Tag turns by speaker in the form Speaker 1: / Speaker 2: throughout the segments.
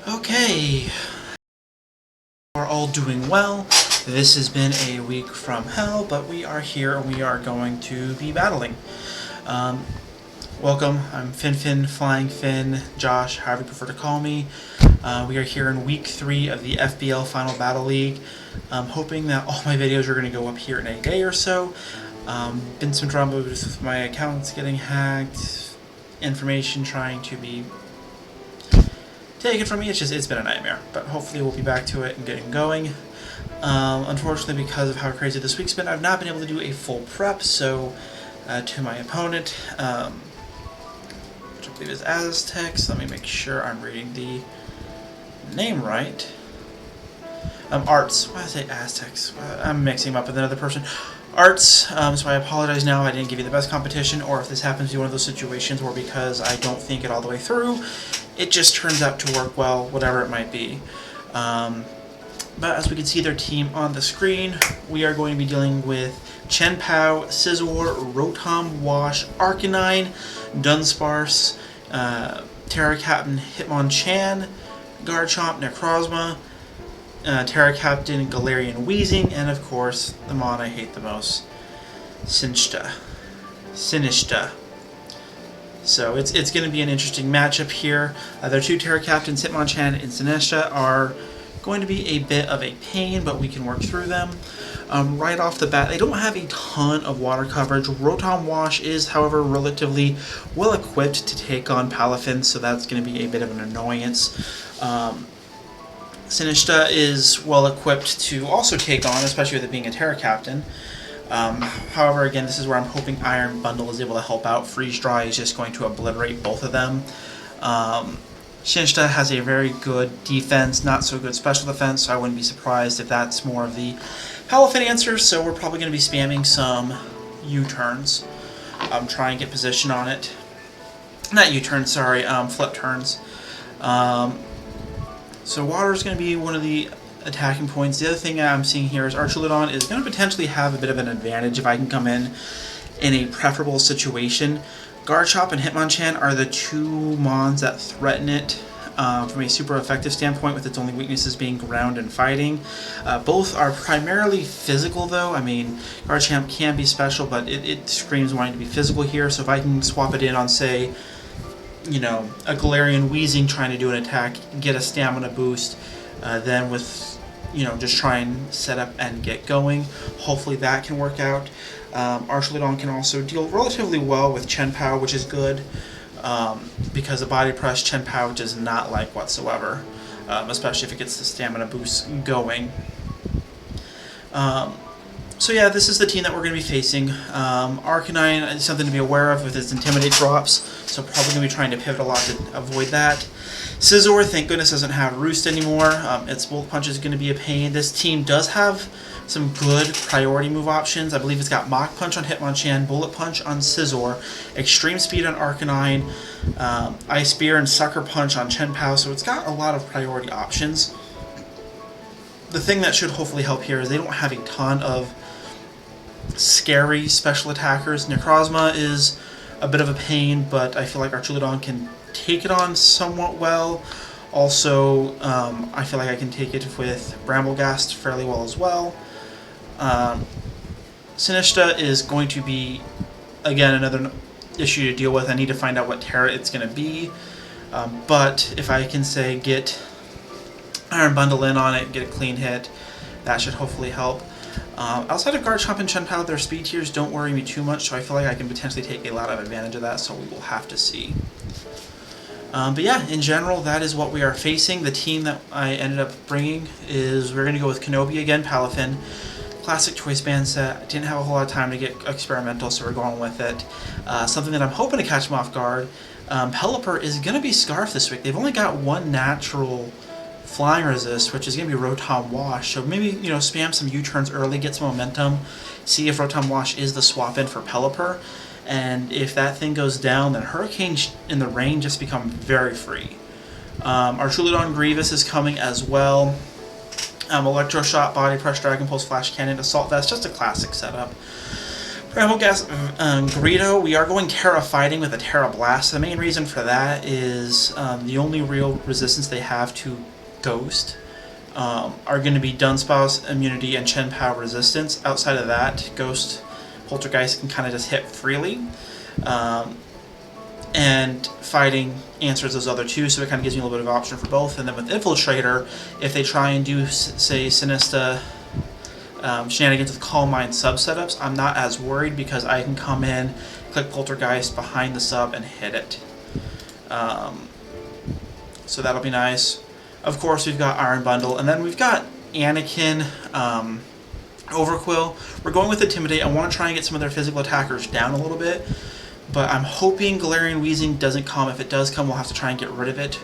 Speaker 1: Okay, we're all doing well. This has been a week from hell, but we are here and we are going to be battling. Welcome, I'm Fin, Flying Fin, Josh, however you prefer to call me. We are here in week 3 of the FBL Final Battle League. I'm hoping that all my videos are going to go up here in a day or so. Been some drama with my accounts getting hacked, information trying to be taken from me. It's been a nightmare, but hopefully we'll be back to it and getting going. Unfortunately, because of how crazy this week's been, I've not been able to do a full prep, so to my opponent, which I believe is Aztecs. Let me make sure I'm reading the name right. Arts. Why did I say Aztecs? I'm mixing them up with another person. Arts, so I apologize now I didn't give you the best competition, or if this happens to be one of those situations where because I don't think it all the way through, it just turns out to work well, whatever it might be. But as we can see their team on the screen, we are going to be dealing with Chen Pao, Scizor, Rotom Wash, Arcanine, Dunsparce, Terra Captain Hitmonchan, Garchomp, Necrozma, Terra Captain Galarian Weezing, and of course, the mon I hate the most, Sinishta. So it's going to be an interesting matchup here. Their two Terra Captains, Hitmonchan and Sinishta, are going to be a bit of a pain, but we can work through them. Right off the bat, they don't have a ton of water coverage. Rotom Wash is, however, relatively well equipped to take on Palafin, so that's going to be a bit of an annoyance. Sinishta is well equipped to also take on, especially with it being a Terra Captain. However, again, this is where I'm hoping Iron Bundle is able to help out. Freeze Dry is just going to obliterate both of them. Sinishta has a very good defense, not so good special defense, so I wouldn't be surprised if that's more of the Palafin answer, so we're probably going to be spamming some U-turns. Try and get position on it. Not U-turns, sorry, flip turns. So water is going to be one of the attacking points. The other thing I'm seeing here is Archulodon is going to potentially have a bit of an advantage if I can come in a preferable situation. Garchomp and Hitmonchan are the two mons that threaten it from a super effective standpoint, with its only weaknesses being ground and fighting. Both are primarily physical though. I mean, Garchomp can be special, but it screams wanting to be physical here, so if I can swap it in on, say, you know, a Galarian Weezing trying to do an attack, get a stamina boost, then with, you know, just try and set up and get going. Hopefully that can work out. Archulodon can also deal relatively well with Chen Pao, which is good, because the body press Chen Pao does not like whatsoever, especially if it gets the stamina boost going. So yeah, this is the team that we're going to be facing. Arcanine is something to be aware of with its Intimidate drops, so probably going to be trying to pivot a lot to avoid that. Scizor, thank goodness, doesn't have Roost anymore. Its Bullet Punch is going to be a pain. This team does have some good priority move options. I believe it's got Mach Punch on Hitmonchan, Bullet Punch on Scizor, Extreme Speed on Arcanine, Ice Spear and Sucker Punch on Chen Pao, so it's got a lot of priority options. The thing that should hopefully help here is they don't have a ton of scary special attackers. Necrozma is a bit of a pain, but I feel like Archulodon can take it on somewhat well. Also, I feel like I can take it with Brambleghast fairly well as well. Sinishta is going to be, again, another issue to deal with. I need to find out what Terra it's going to be. But if I can, say, get Iron Bundle in on it, get a clean hit, that should hopefully help. Outside of Garchomp and Chen Pao, their speed tiers don't worry me too much, so I feel like I can potentially take a lot of advantage of that, so we will have to see. But yeah, in general, that is what we are facing. The team that I ended up bringing is, we're going to go with Kenobi again, Palafin. Classic choice band set. I didn't have a whole lot of time to get experimental, so we're going with it. Something that I'm hoping to catch them off guard. Pelipper is going to be Scarf this week. They've only got one natural flying resist, which is going to be Rotom Wash. So maybe, you know, spam some U-turns early, get some momentum, see if Rotom Wash is the swap in for Pelipper. And if that thing goes down, then Hurricane in the rain just become very free. Archulodon Grievous is coming as well. Electro Shot, Body Press, Dragon Pulse, Flash Cannon, Assault Vest, just a classic setup. Brambleghast Greedo, we are going Terra Fighting with a Terra Blast. The main reason for that is the only real resistance they have to Ghost are going to be Dunsparce immunity and Chen Pao resistance. Outside of that, Ghost Poltergeist can kind of just hit freely. And Fighting answers those other two, so it kind of gives me a little bit of option for both. And then with Infiltrator, if they try and do, say, Sinista shenanigans with Calm Mind sub setups, I'm not as worried because I can come in, click Poltergeist behind the sub, and hit it. So that'll be nice. Of course, we've got Iron Bundle, and then we've got Anakin, Overquill. We're going with Intimidate. I want to try and get some of their physical attackers down a little bit, but I'm hoping Galarian Wheezing doesn't come. If it does come, we'll have to try and get rid of it.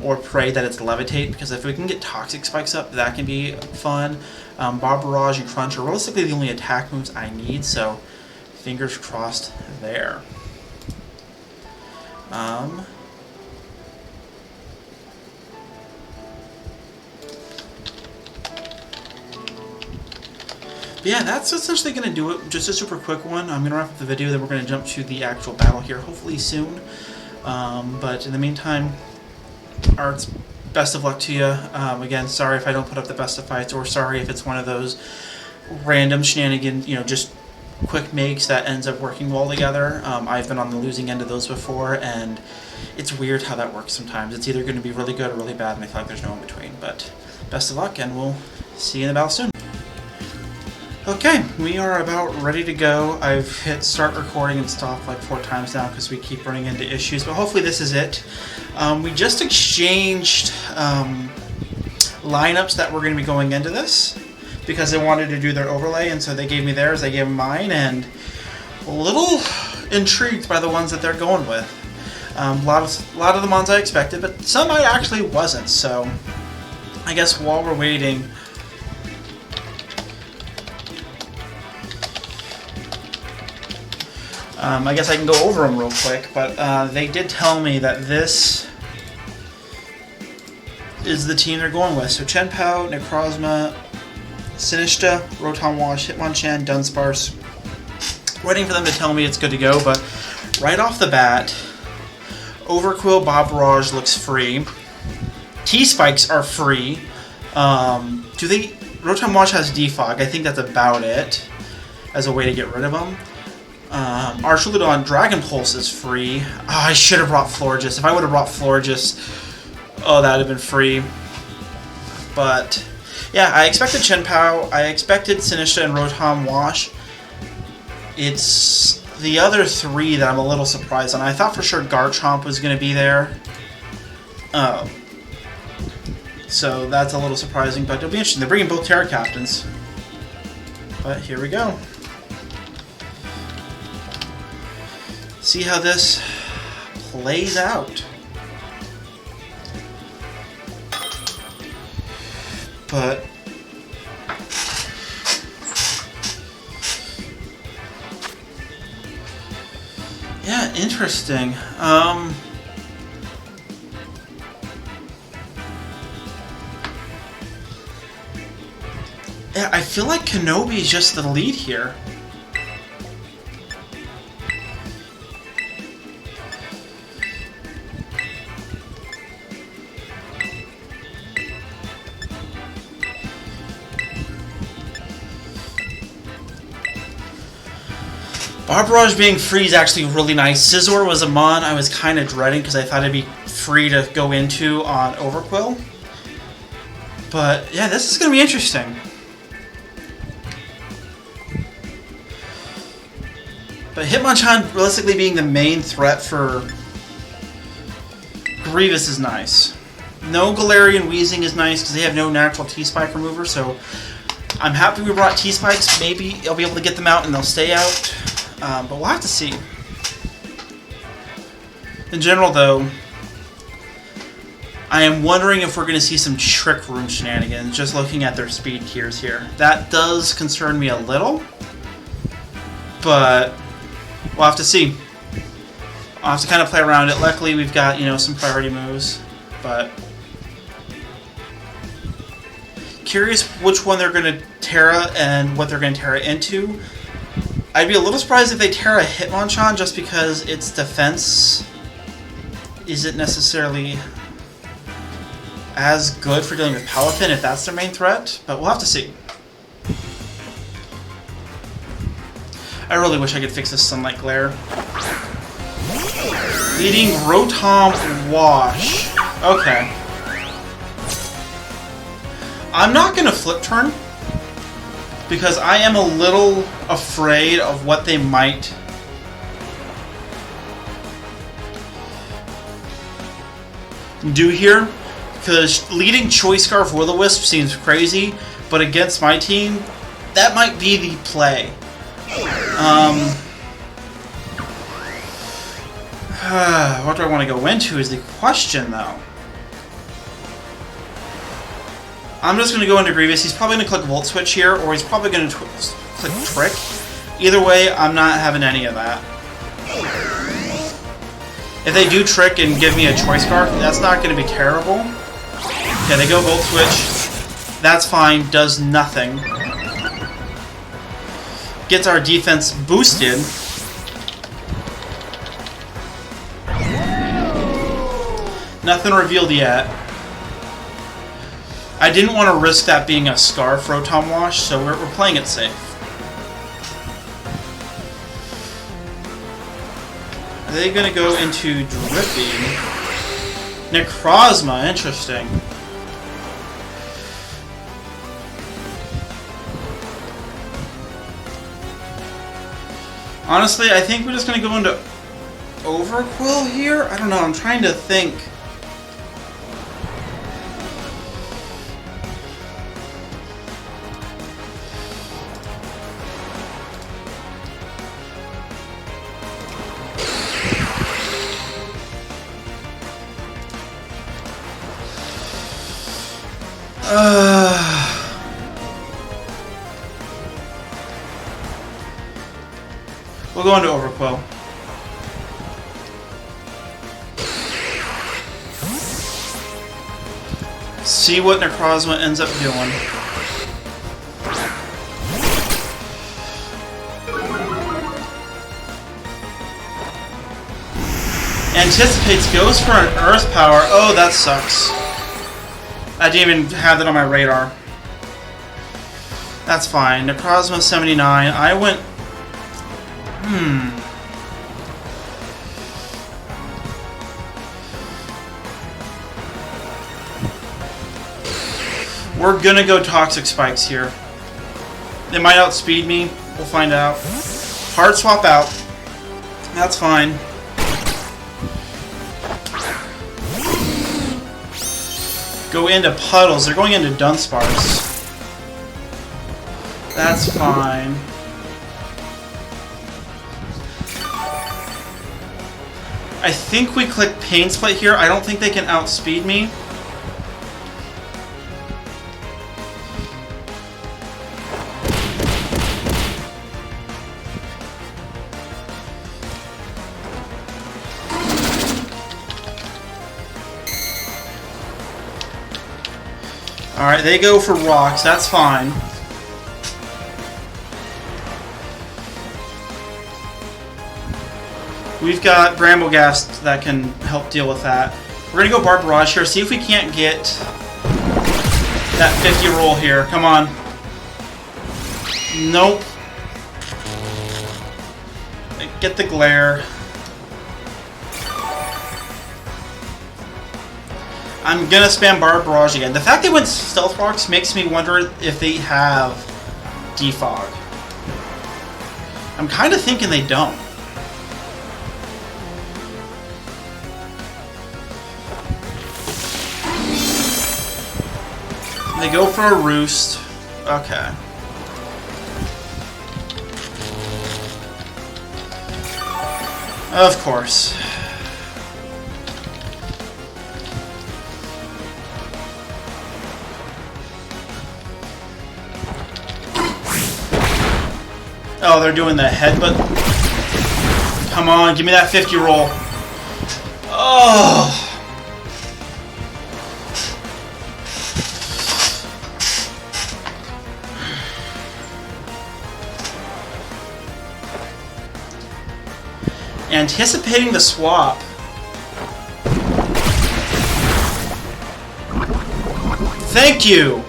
Speaker 1: Or pray that it's Levitate, because if we can get Toxic Spikes up, that can be fun. Bob Barrage and Crunch are realistically the only attack moves I need, so fingers crossed there. Yeah, that's essentially going to do it. Just a super quick one. I'm going to wrap up the video, then we're going to jump to the actual battle here, hopefully soon. But in the meantime, Arts, best of luck to you. Again, sorry if I don't put up the best of fights, or sorry if it's one of those random shenanigans, just quick makes that ends up working well together. I've been on the losing end of those before, and it's weird how that works sometimes. It's either going to be really good or really bad, and I feel like there's no in between. But best of luck, and we'll see you in the battle soon. Okay, we are about ready to go. I've hit start recording and stop like 4 times now because we keep running into issues, but hopefully this is it. We just exchanged lineups that were going to be going into this because they wanted to do their overlay, and so they gave me theirs, I gave them mine, and a little intrigued by the ones that they're going with. A lot of the ones I expected, but some I actually wasn't, so I guess while we're waiting, I guess I can go over them real quick, but they did tell me that this is the team they're going with. So Chen Pao, Necrozma, Sinista, Rotom Wash, Hitmonchan, Dunsparce. Waiting for them to tell me it's good to go, but right off the bat, Overquill Bob Barrage looks free. T-Spikes are free. Rotom Wash has Defog. I think that's about it as a way to get rid of them. Archuludon Dragon Pulse is free. Oh, I should have brought Florges. If I would have brought Florges, oh, that would have been free. But yeah, I expected Chen Pao. I expected Sinista and Rotom Wash. It's the other 3 that I'm a little surprised on. I thought for sure Garchomp was going to be there. So that's a little surprising, but it'll be interesting. They're bringing both Terra Captains. But here we go. See how this plays out. But yeah, interesting. Yeah, I feel like Kenobi is just the lead here. Barbarage being free is actually really nice. Scizor was a mon I was kind of dreading because I thought it'd be free to go into on Overquill. But yeah, this is going to be interesting. But Hitmonchan realistically being the main threat for Grievous is nice. No Galarian Wheezing is nice because they have no natural T-Spike remover, so I'm happy we brought T-Spikes. Maybe I'll be able to get them out and they'll stay out. But we'll have to see. In general, though, I am wondering if we're going to see some Trick Room shenanigans, just looking at their speed tiers here. That does concern me a little, but we'll have to see. I'll have to kind of play around it. Luckily, we've got, some priority moves, but curious which one they're going to Terra and what they're going to Terra into. I'd be a little surprised if they tear a Hitmonchan just because its defense isn't necessarily as good for dealing with Palafin if that's their main threat, but we'll have to see. I really wish I could fix this Sunlight Glare. Leading Rotom Wash. Okay. I'm not going to Flip Turn because I am a little afraid of what they might do here. Because leading Choice Scarf Will-O-Wisp seems crazy, but against my team, that might be the play. What do I want to go into is the question, though. I'm just going to go into Grievous. He's probably going to click Volt Switch here, or he's probably going to click Trick. Either way, I'm not having any of that. If they do Trick and give me a Choice Scarf, that's not going to be terrible. Okay, they go Volt Switch. That's fine. Does nothing. Gets our defense boosted. Nothing revealed yet. I didn't want to risk that being a Scarf Rotom Wash, so we're playing it safe. Are they going to go into Dripping? Necrozma, interesting. Honestly, I think we're just going to go into Overquill here? I don't know, I'm trying to think. We'll go into Overquill. See what Necrozma ends up doing. Anticipates, goes for an Earth Power. Oh, that sucks. I didn't even have that on my radar. That's fine. Necrozma 79. I went... We're gonna go Toxic Spikes here. They might outspeed me. We'll find out. Hard swap out. That's fine. Go into Puddles. They're going into Dunsparce. That's fine. I think we click Pain Split here. I don't think they can outspeed me. Alright, they go for rocks. That's fine. We've got Brambleghast that can help deal with that. We're going to go Barbarage here, see if we can't get that 50 roll here. Come on. Nope. Get the glare. I'm going to spam Barbarage again. The fact they went Stealth Rocks makes me wonder if they have Defog. I'm kind of thinking they don't. They go for a Roost. Okay. Of course. Oh, they're doing the headbutt. Come on, give me that 50 roll. Oh. anticipating the swap. Thank you!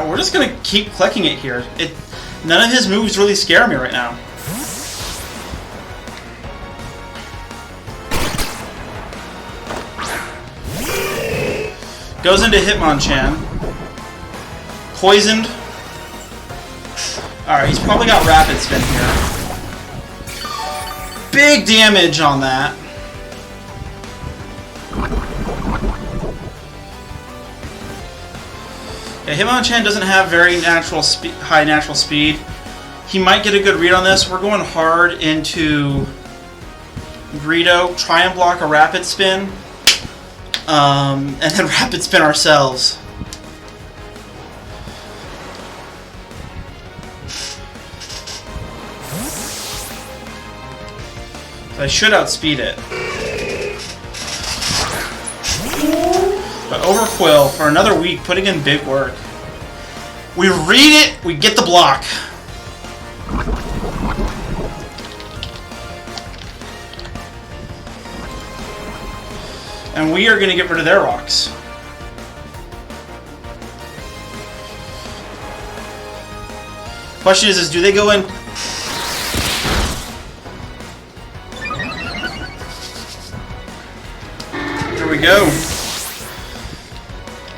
Speaker 1: We're just gonna keep clicking it here. None of his moves really scare me right now. Goes into Hitmonchan. Poisoned. Alright, he's probably got Rapid Spin here. Big damage on that. Yeah, Hitmonchan doesn't have very high natural speed. He might get a good read on this. We're going hard into Greedo. Try and block a Rapid Spin. And then Rapid Spin ourselves. So I should outspeed it. But Overquill for another week, putting in big work. We read it, we get the block. And we are going to get rid of their rocks. Question is do they go in? Here we go.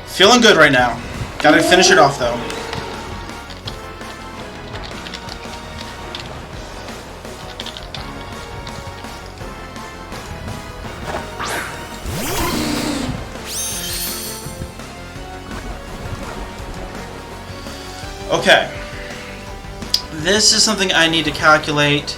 Speaker 1: Feeling good right now. Gotta finish it off though. Okay. This is something I need to calculate.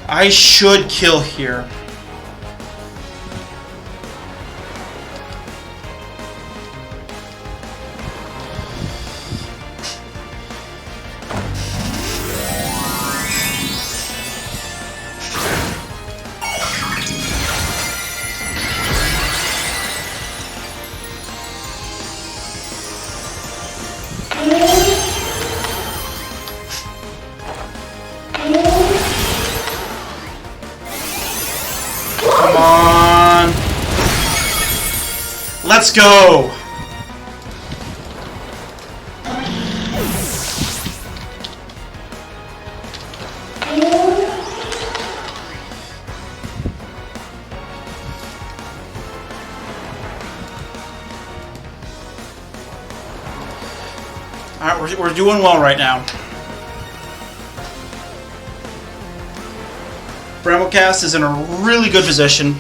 Speaker 1: I should kill here. Let's go! Alright, we're doing well right now. Brambleghast is in a really good position.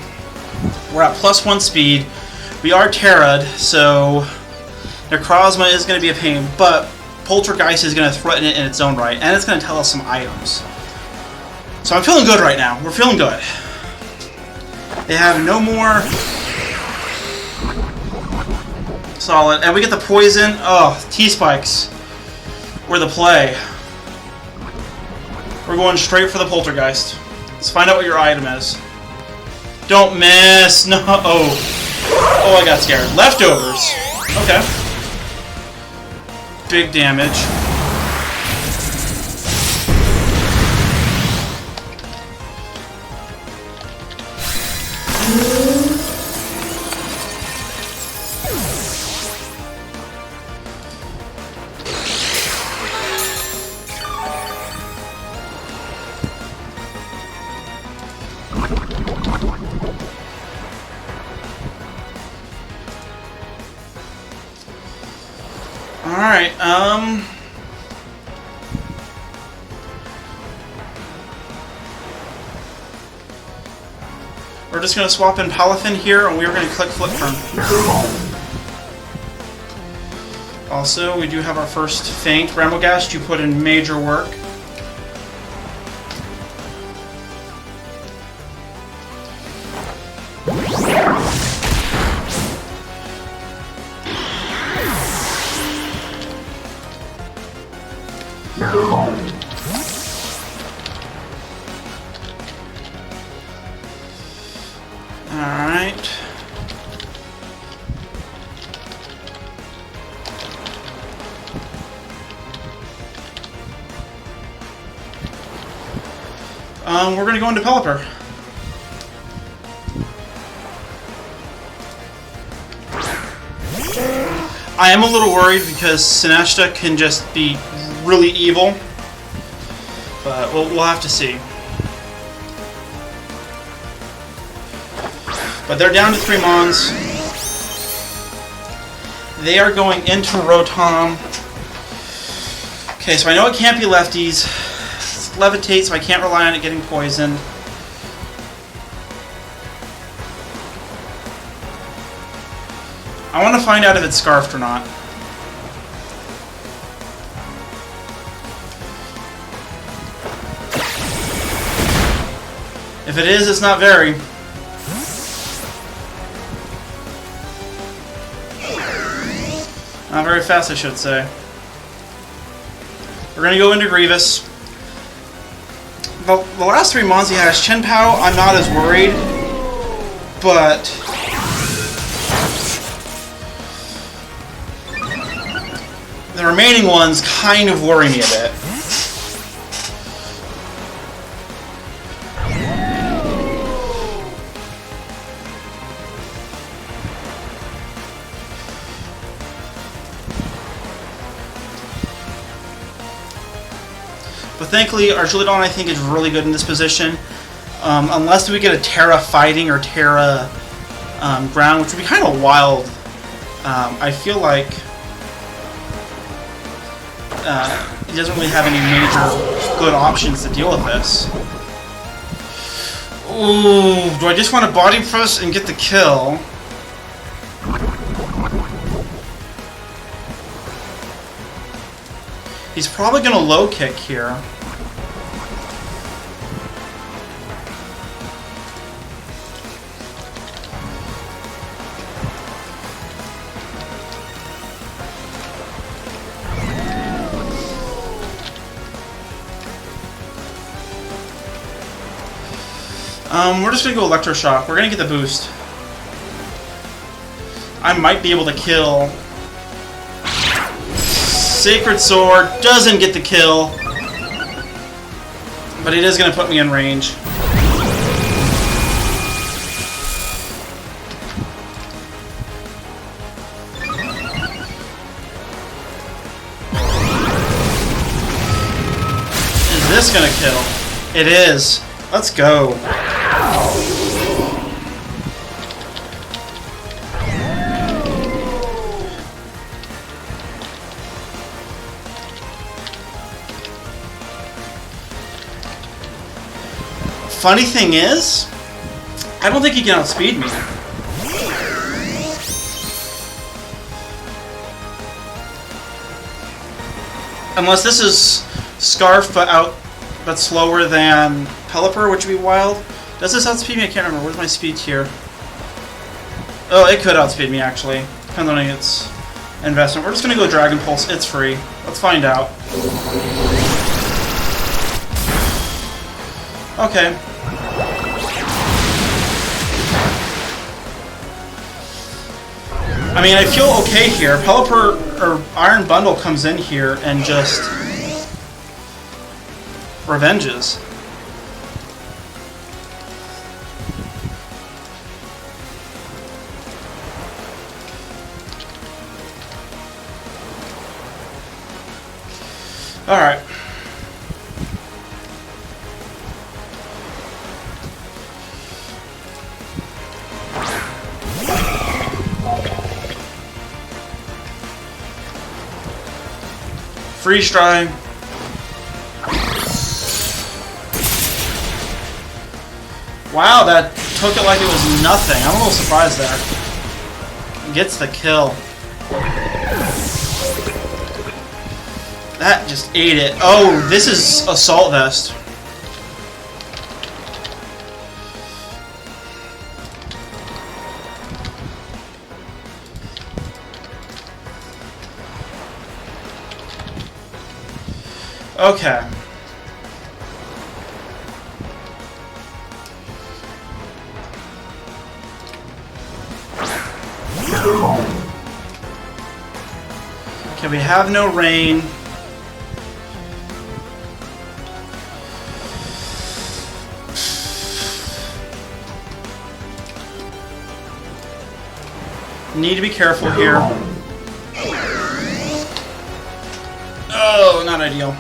Speaker 1: We're at +1 speed. We are Terra'd, so Necrozma is going to be a pain, but Poltergeist is going to threaten it in its own right, and it's going to tell us some items. So I'm feeling good right now. We're feeling good. They have no more... Solid. And we get the poison. Oh, T-Spikes were the play. We're going straight for the Poltergeist. Let's find out what your item is. Don't miss! No! Oh, I got scared. Leftovers. Okay. Big damage. Alright, we're just going to swap in Palafin here, and we're going to click Flip Turn. Also, we do have our first Feint. Brambleghast, you put in major work. Alright. We're gonna go into Pelipper. I am a little worried because Sineshta can just be really evil, but we'll have to see. But they're down to 3 Mons. They are going into Rotom. Okay, so I know it can't be lefties. It's Levitate, so I can't rely on it getting poisoned. I want to find out if it's Scarfed or not. If it is, it's not very. Not very fast, I should say. We're going to go into Grievous. The last 3 Mons he has, Chien-Pao, I'm not as worried, but the remaining ones kind of worry me a bit. But thankfully, Archulidon, I think, is really good in this position. Unless we get a Terra Fighting or Terra Ground, which would be kind of wild. I feel like he doesn't really have any major good options to deal with this. Ooh, do I just want to Body Press and get the kill? He's probably going to low kick here. We're just going to go Electroshock. We're going to get the boost. I might be able to kill. Sacred Sword doesn't get the kill, but it is going to put me in range. Is this going to kill? It is. Let's go. Funny thing is, I don't think he can outspeed me. Unless this is Scarf but slower than Pelipper, which would be wild. Does this outspeed me? I can't remember. Where's my speed here? Oh, it could outspeed me actually. Depends on its investment. We're just gonna go Dragon Pulse. It's free. Let's find out. Okay. I mean, I feel okay here. Pelipper or Iron Bundle comes in here and just revenges. All right. Freeze Dry. Wow, that took it like it was nothing. I'm a little surprised there. Gets the kill. That just ate it. Oh, this is Assault Vest. Okay. Okay, we have no rain. Need to be careful here. Oh, not ideal.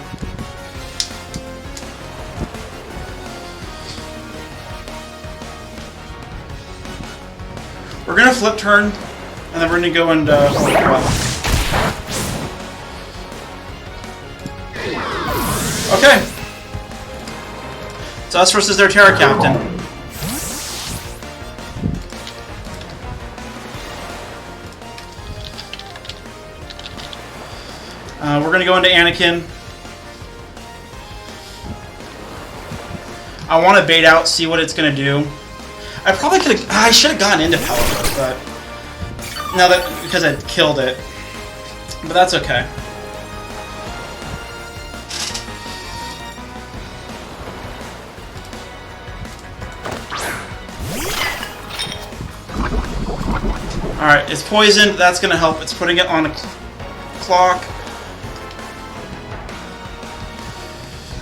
Speaker 1: We're gonna flip turn, and then we're gonna go into okay. It's us versus their Terra Captain. We're gonna go into Anakin. I want to bait out, see what it's gonna do. I probably could have. I should have gone into Palafin, but now that because I killed it, but that's okay. All right, it's poisoned. That's gonna help. It's putting it on a clock.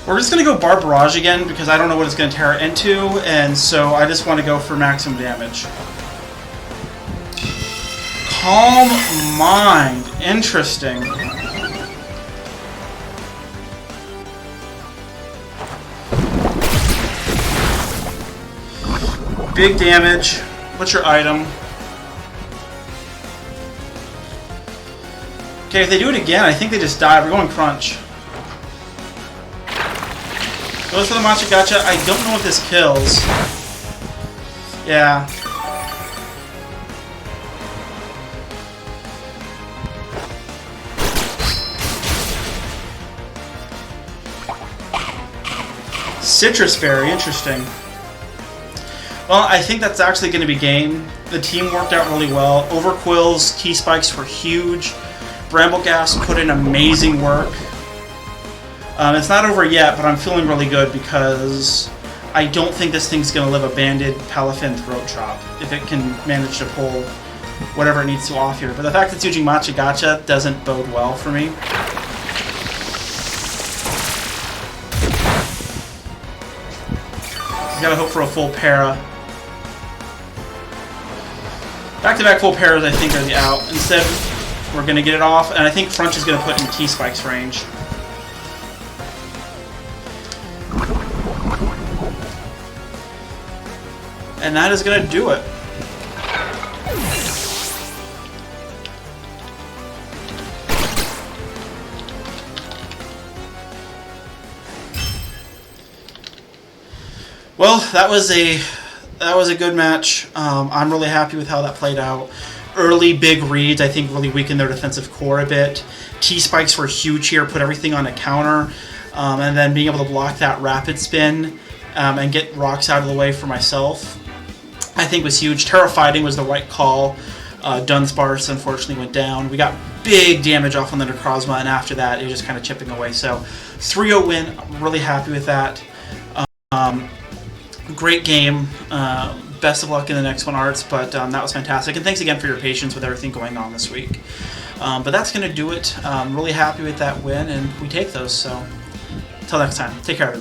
Speaker 1: We're just going to go Barrage again because I don't know what it's going to tear it into, and so I just want to go for maximum damage. Calm Mind. Interesting. Big damage. What's your item? Okay, if they do it again, I think they just die. We're going Crunch. Goes for the Matcha Gotcha. I don't know if this kills. Yeah. Citrus Berry, interesting. Well, I think that's actually going to be game. The team worked out really well. Overquill's T-Spikes were huge. Brambleghast put in amazing work. It's not over yet, but I'm feeling really good because I don't think this thing's going to live a banded Palafin throat chop if it can manage to pull whatever it needs to off here. But the fact that it's using Matcha Gotcha doesn't bode well for me. He's got to hope for a full para. Back-to-back full paras, I think, are the out. Instead, we're going to get it off, and I think Crunch is going to put in T-Spike's range. And that is going to do it. Well, that was a good match. I'm really happy with how that played out. Early big reads, I think, really weakened their defensive core a bit. T-Spikes were huge here, put everything on a counter, and then being able to block that rapid spin and get rocks out of the way for myself, I think was huge. Terra Fighting was the right call. Dunsparce unfortunately went down. We got big damage off on the Necrozma, and after that, it was just kind of chipping away. So 3-0 win. I'm really happy with that. Great game. Best of luck in the next one, Arts, but that was fantastic. And thanks again for your patience with everything going on this week. But that's going to do it. I'm really happy with that win, and we take those. So until next time, take care, everybody.